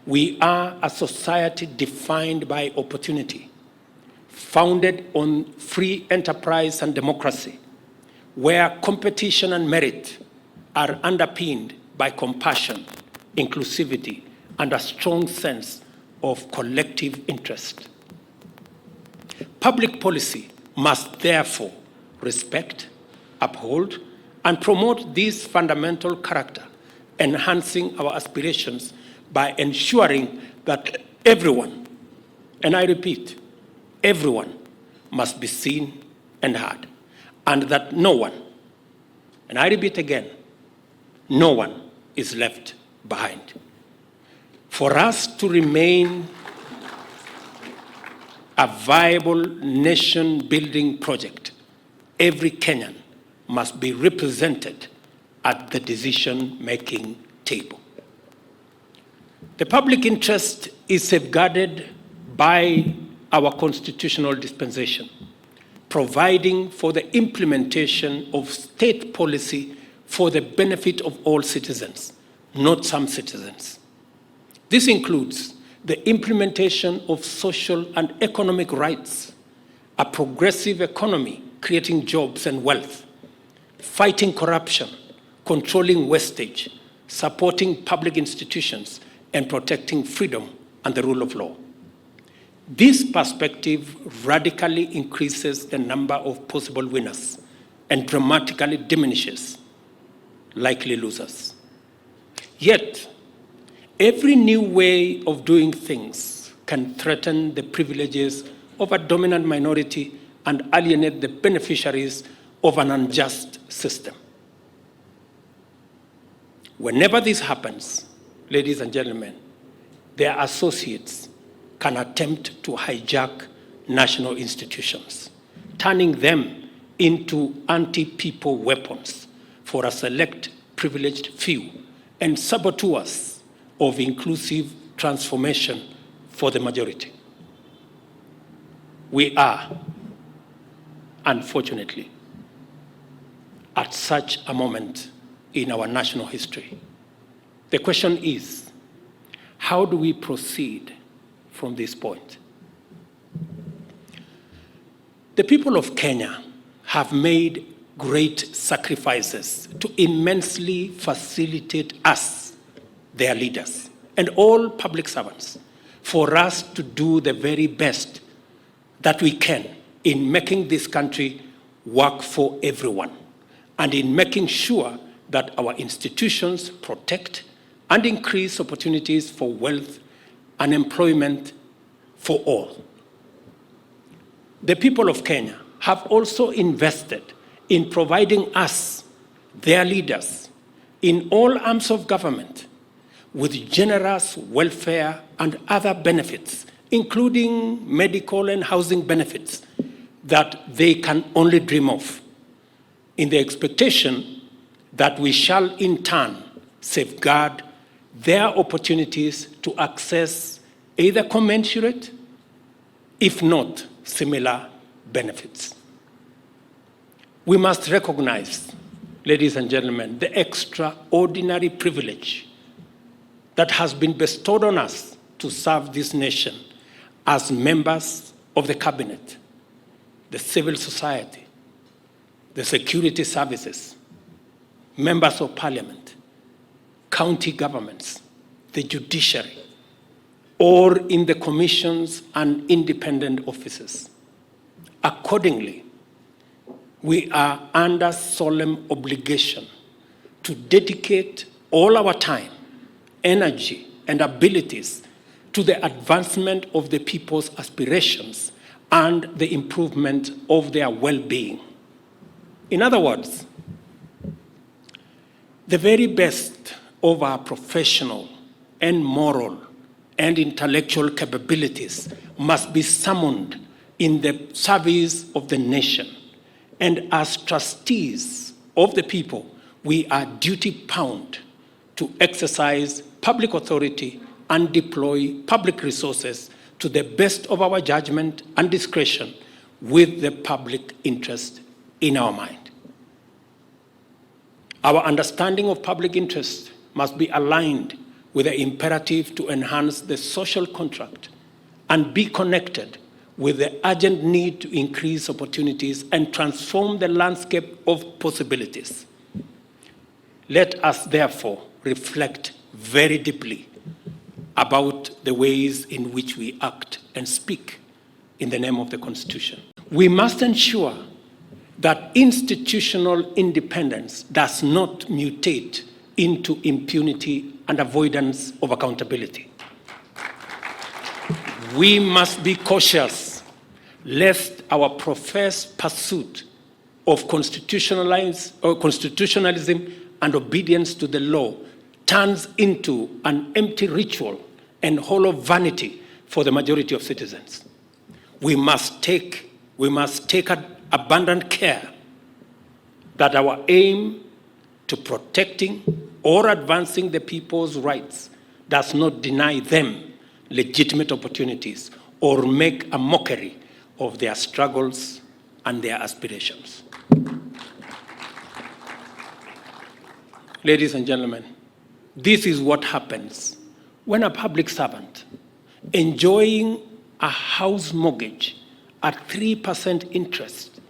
We are a society defined by opportunity, founded on free enterprise and democracy, where competition and merit are underpinned by compassion, inclusivity, and a strong sense of collective interest. Public policy must therefore respect, uphold, and promote this fundamental character, enhancing our aspirations by ensuring that everyone, and I repeat, everyone must be seen and heard, and that no one, and I repeat again, no one is left behind. For us to remain a viable nation-building project, every Kenyan must be represented at the decision-making table. The public interest is safeguarded by our constitutional dispensation, providing for the implementation of state policy for the benefit of all citizens, not some citizens. This includes the implementation of social and economic rights, a progressive economy creating jobs and wealth, fighting corruption, controlling wastage, supporting public institutions, and protecting freedom and the rule of law. This perspective radically increases the number of possible winners and dramatically diminishes likely losers. Yet, every new way of doing things can threaten the privileges of a dominant minority and alienate the beneficiaries of an unjust system. Whenever this happens, ladies and gentlemen, their associates can attempt to hijack national institutions, turning them into anti-people weapons for a select privileged few and saboteurs of inclusive transformation for the majority. We are, unfortunately, at such a moment in our national history. The question is, how do we proceed from this point? The people of Kenya have made great sacrifices to immensely facilitate us, their leaders, and all public servants, for us to do the very best that we can in making this country work for everyone, and in making sure that our institutions protect and increase opportunities for wealth and employment for all. The people of Kenya have also invested in providing us, their leaders, in all arms of government with generous welfare and other benefits, including medical and housing benefits that they can only dream of, in the expectation that we shall in turn safeguard their opportunities to access either commensurate, if not similar, benefits. We must recognize, ladies and gentlemen, the extraordinary privilege that has been bestowed on us to serve this nation as members of the cabinet, the civil society, the security services, members of parliament, county governments, the judiciary, or in the commissions and independent offices. Accordingly, we are under solemn obligation to dedicate all our time, energy, and abilities to the advancement of the people's aspirations and the improvement of their well-being. In other words, the very best of our professional and moral and intellectual capabilities must be summoned in the service of the nation. And as trustees of the people, we are duty-bound to exercise public authority and deploy public resources to the best of our judgment and discretion with the public interest in our mind. Our understanding of public interest must be aligned with the imperative to enhance the social contract and be connected with the urgent need to increase opportunities and transform the landscape of possibilities. Let us therefore reflect very deeply about the ways in which we act and speak in the name of the Constitution. We must ensure that institutional independence does not mutate into impunity and avoidance of accountability. We must be cautious lest our professed pursuit of constitutionalism and obedience to the law turns into an empty ritual and hollow vanity for the majority of citizens. We must take abundant care that our aim to protecting or advancing the people's rights does not deny them legitimate opportunities or make a mockery of their struggles and their aspirations. Ladies and gentlemen, this is what happens when a public servant enjoying a house mortgage at 3% interest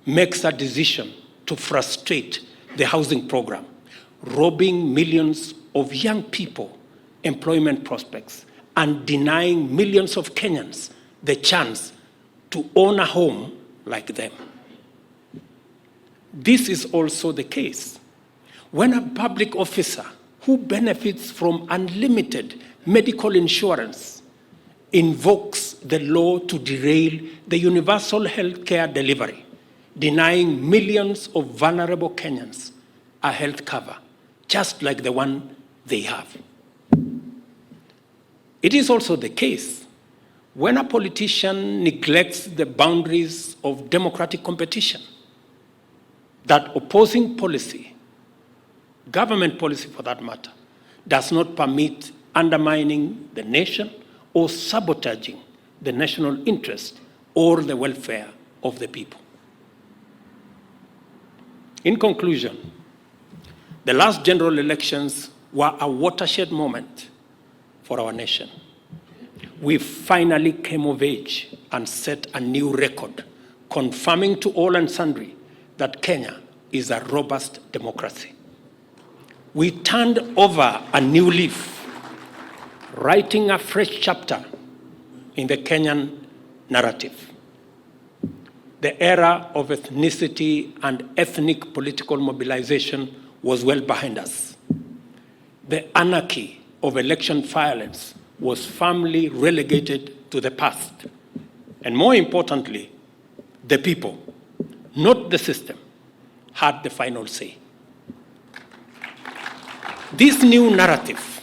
makes a decision to frustrate the housing program, robbing millions of young people employment prospects and denying millions of Kenyans the chance to own a home like them. This is also the case when a public officer who benefits from unlimited medical insurance invokes the law to derail the universal health care delivery, denying millions of vulnerable Kenyans a health cover, just like the one they have. It is also the case when a politician neglects the boundaries of democratic competition, that opposing policy, government policy for that matter, does not permit undermining the nation or sabotaging the national interest or the welfare of the people. In conclusion, the last general elections were a watershed moment for our nation. We finally came of age and set a new record, confirming to all and sundry that Kenya is a robust democracy. We turned over a new leaf, writing a fresh chapter in the Kenyan narrative. The era of ethnicity and ethnic political mobilization was well behind us. The anarchy of election violence was firmly relegated to the past. And more importantly, the people, not the system, had the final say. This new narrative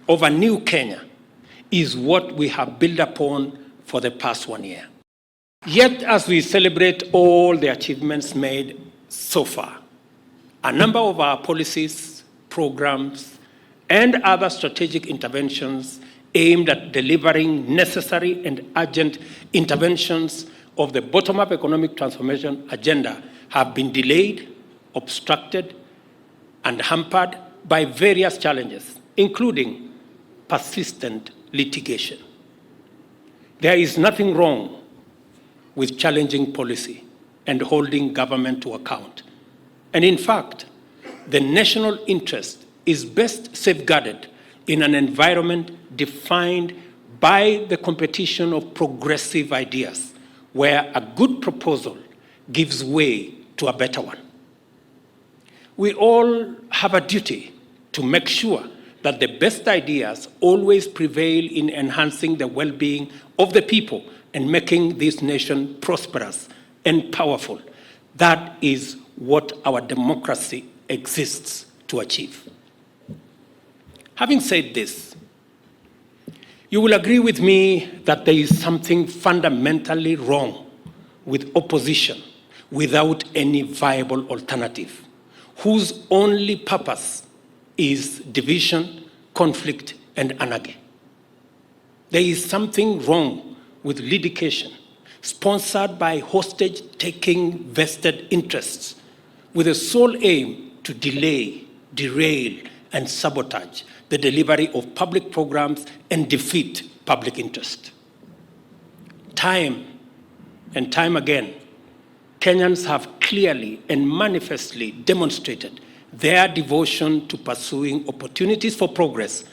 of a new Kenya is what we have built upon for the past 1 year. Yet, as we celebrate all the achievements made so far, a number of our policies, programs, and other strategic interventions aimed at delivering necessary and urgent interventions of the bottom-up economic transformation agenda have been delayed, obstructed, and hampered by various challenges, including persistent litigation. There is nothing wrong with challenging policy and holding government to account. And in fact, the national interest is best safeguarded in an environment defined by the competition of progressive ideas, where a good proposal gives way to a better one. We all have a duty to make sure that the best ideas always prevail in enhancing the well-being of the people and making this nation prosperous and powerful. That is what our democracy exists to achieve. Having said this, you will agree with me that there is something fundamentally wrong with opposition without any viable alternative, whose only purpose is division, conflict, and anarchy. There is something wrong with litigation sponsored by hostage-taking vested interests with the sole aim to delay, derail, and sabotage the delivery of public programs and defeat public interest. Time and time again, Kenyans have clearly and manifestly demonstrated their devotion to pursuing opportunities for progress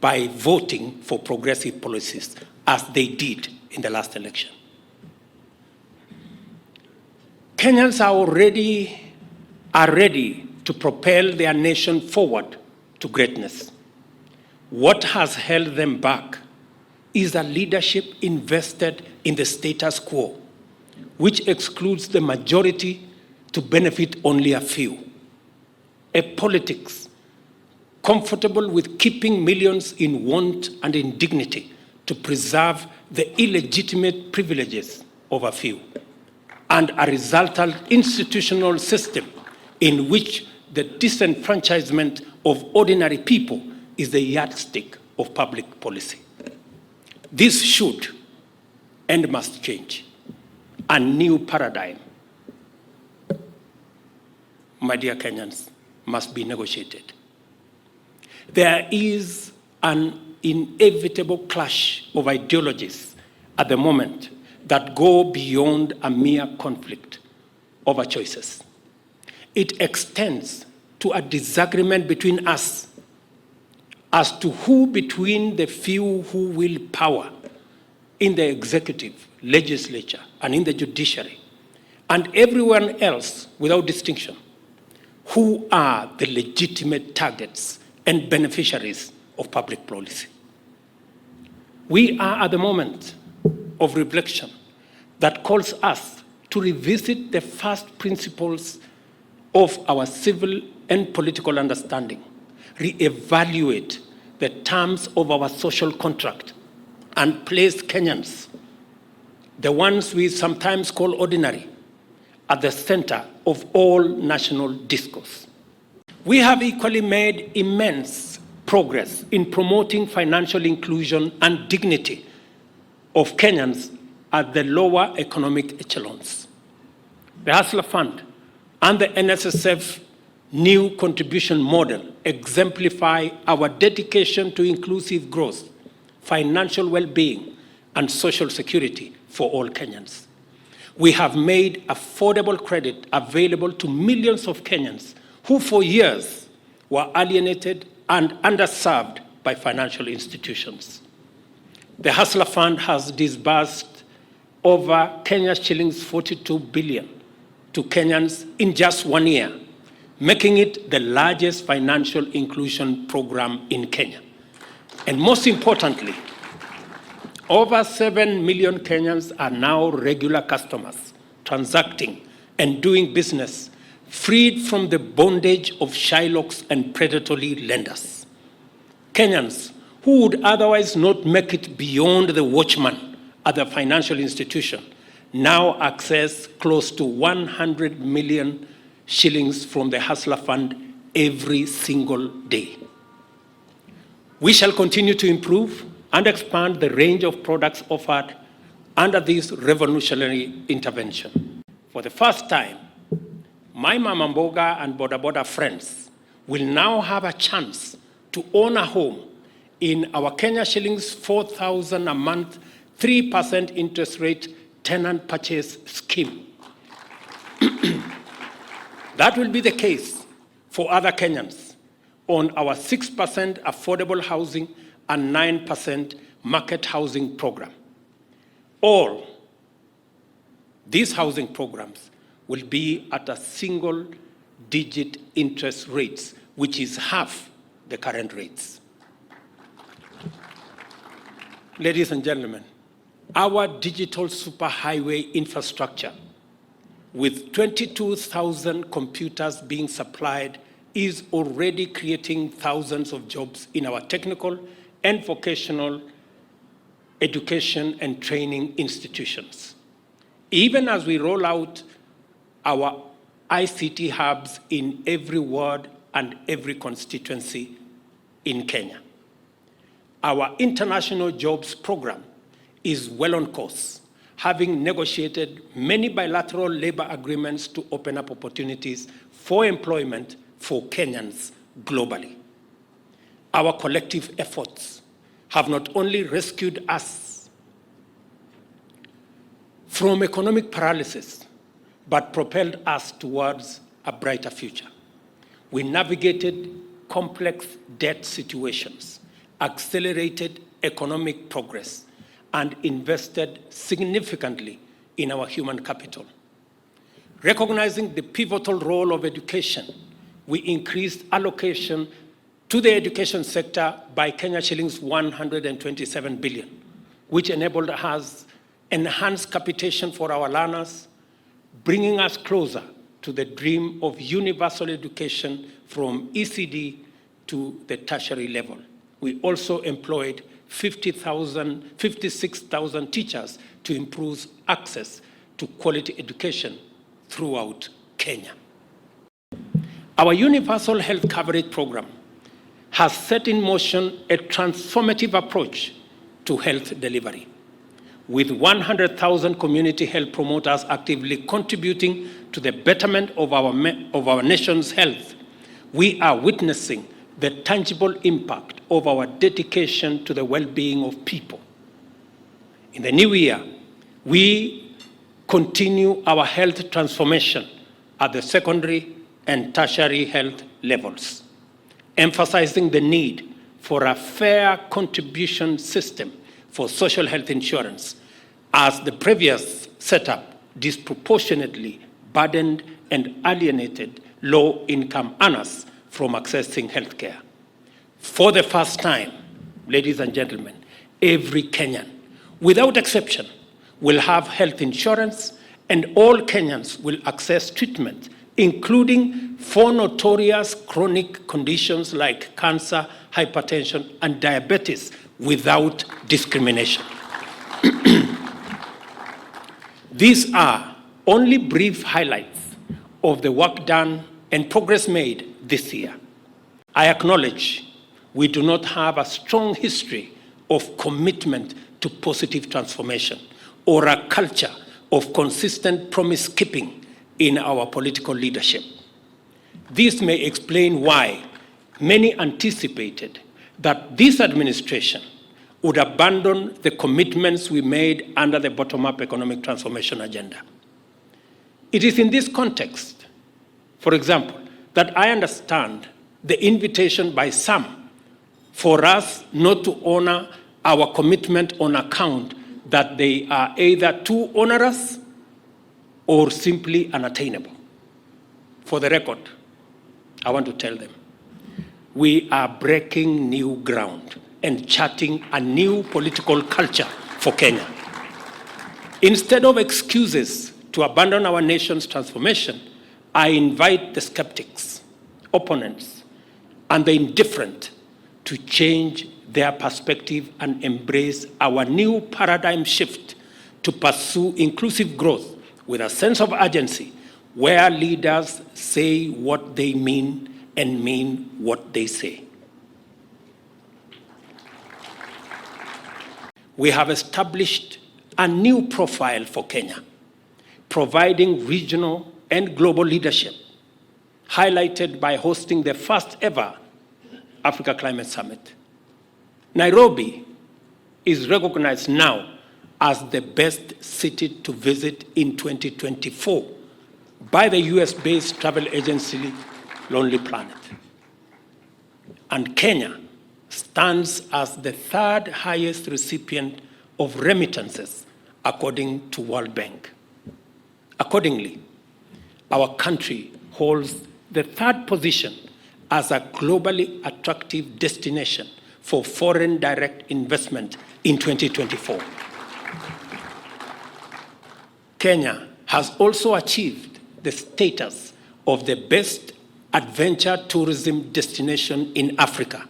by voting for progressive policies, as they did in the last election. Kenyans are ready to propel their nation forward to greatness. What has held them back is a leadership invested in the status quo, which excludes the majority to benefit only a few. A politics comfortable with keeping millions in want and indignity to preserve the illegitimate privileges of a few, and a resultant institutional system in which the disenfranchisement of ordinary people is the yardstick of public policy. This should and must change. A new paradigm, my dear Kenyans, must be negotiated. There is an inevitable clash of ideologies at the moment that go beyond a mere conflict over choices. It extends to a disagreement between us as to who between the few who wield power in the executive, legislature, and in the judiciary, and everyone else without distinction, who are the legitimate targets and beneficiaries of public policy. We are at the moment of reflection that calls us to revisit the first principles of our civil and political understanding, reevaluate the terms of our social contract, and place Kenyans, the ones we sometimes call ordinary, at the center of all national discourse. We have equally made immense progress in promoting financial inclusion and dignity of Kenyans at the lower economic echelons. The Hustler Fund and the NSSF new contribution model exemplify our dedication to inclusive growth, financial well-being, and social security for all Kenyans. We have made affordable credit available to millions of Kenyans who for years were alienated and underserved by financial institutions. The Hustler Fund has disbursed over Kenya's shillings 42 billion to Kenyans in just 1 year, making it the largest financial inclusion program in Kenya. And most importantly, over 7 million Kenyans are now regular customers, transacting and doing business, freed from the bondage of Shylocks and predatory lenders. Kenyans who would otherwise not make it beyond the watchman at the financial institution now access close to 100 million shillings from the Hustler Fund every single day. We shall continue to improve and expand the range of products offered under this revolutionary intervention. For the first time, my Mama Mboga and Boda Boda friends will now have a chance to own a home in our Kenya shillings 4,000 a month, 3% interest rate tenant purchase scheme. That will be the case for other Kenyans on our 6% affordable housing and 9% market housing program. All these housing programs will be at a single-digit interest rates, which is half the current rates. Ladies and gentlemen, our digital superhighway infrastructure, with 22,000 computers being supplied, is already creating thousands of jobs in our technical and vocational education and training institutions. Even as we roll out our ICT hubs in every ward and every constituency in Kenya. Our international jobs program is well on course, having negotiated many bilateral labor agreements to open up opportunities for employment for Kenyans globally. Our collective efforts have not only rescued us from economic paralysis, but propelled us towards a brighter future. We navigated complex debt situations, accelerated economic progress, and invested significantly in our human capital. Recognizing the pivotal role of education, we increased allocation to the education sector by Kenya shillings 127 billion, which enabled us enhanced capitation for our learners, bringing us closer to the dream of universal education from ECD to the tertiary level. We also employed 56,000 teachers to improve access to quality education throughout Kenya. Our universal health coverage program has set in motion a transformative approach to health delivery. With 100,000 community health promoters actively contributing to the betterment of our nation's health, we are witnessing the tangible impact of our dedication to the well-being of people. In the new year, we continue our health transformation at the secondary and tertiary health levels, emphasizing the need for a fair contribution system for social health insurance, as the previous setup disproportionately burdened and alienated low-income earners from accessing health care. For the first time, ladies and gentlemen, every Kenyan, without exception, will have health insurance, and all Kenyans will access treatment, including for notorious chronic conditions like cancer, hypertension, and diabetes, without discrimination. These are only brief highlights of the work done and progress made this year. I acknowledge we do not have a strong history of commitment to positive transformation or a culture of consistent promise-keeping in our political leadership. This may explain why many anticipated that this administration would abandon the commitments we made under the bottom-up economic transformation agenda. It is in this context, for example, that I understand the invitation by some for us not to honor our commitment on account that they are either too onerous or simply unattainable. For the record, I want to tell them, we are breaking new ground and charting a new political culture for Kenya. Instead of excuses to abandon our nation's transformation, I invite the skeptics, opponents, and the indifferent to change their perspective and embrace our new paradigm shift to pursue inclusive growth with a sense of urgency, where leaders say what they mean and mean what they say. We have established a new profile for Kenya, providing regional and global leadership, highlighted by hosting the first ever Africa Climate Summit. Nairobi is recognized now as the best city to visit in 2024 by the US-based travel agency Lonely Planet. And Kenya stands as the third highest recipient of remittances, according to World Bank. Accordingly, our country holds the third position as a globally attractive destination for foreign direct investment in 2024. Kenya has also achieved the status of the best adventure tourism destination in Africa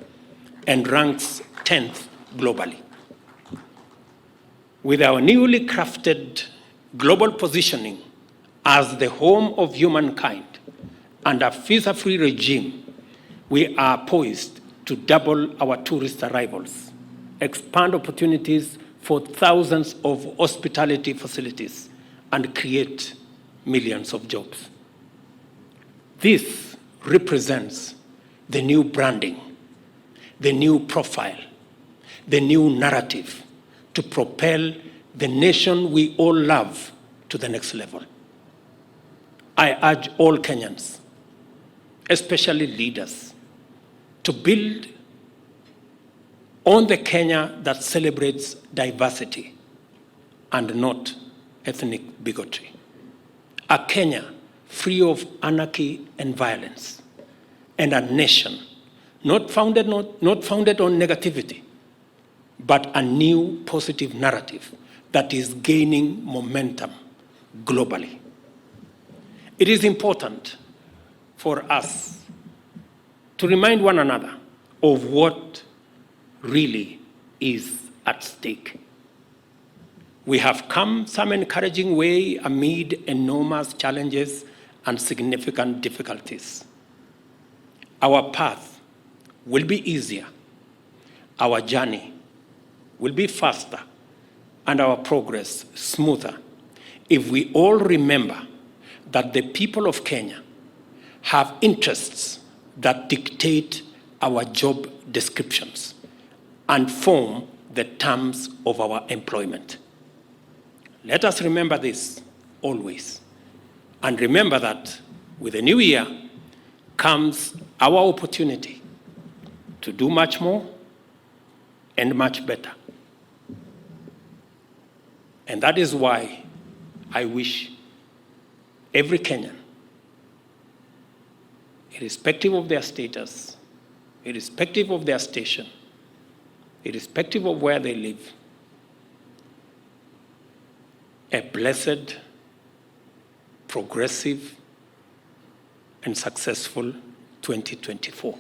and ranks 10th globally. With our newly crafted global positioning as the home of humankind and a visa-free regime, we are poised to double our tourist arrivals, expand opportunities for thousands of hospitality facilities, and create millions of jobs. This represents the new branding, the new profile, the new narrative to propel the nation we all love to the next level. I urge all Kenyans, especially leaders, to build on the Kenya that celebrates diversity and not ethnic bigotry. A Kenya free of anarchy and violence, and a nation not founded on negativity, but a new positive narrative that is gaining momentum globally. It is important for us to remind one another of what really is at stake. We have come some encouraging way amid enormous challenges and significant difficulties. Our path will be easier, our journey will be faster, and our progress smoother if we all remember that the people of Kenya have interests that dictate our job descriptions and form the terms of our employment. Let us remember this always. And remember that with the new year comes our opportunity to do much more and much better. And that is why I wish every Kenyan, irrespective of their status, irrespective of their station, irrespective of where they live, a blessed, progressive, and successful 2024.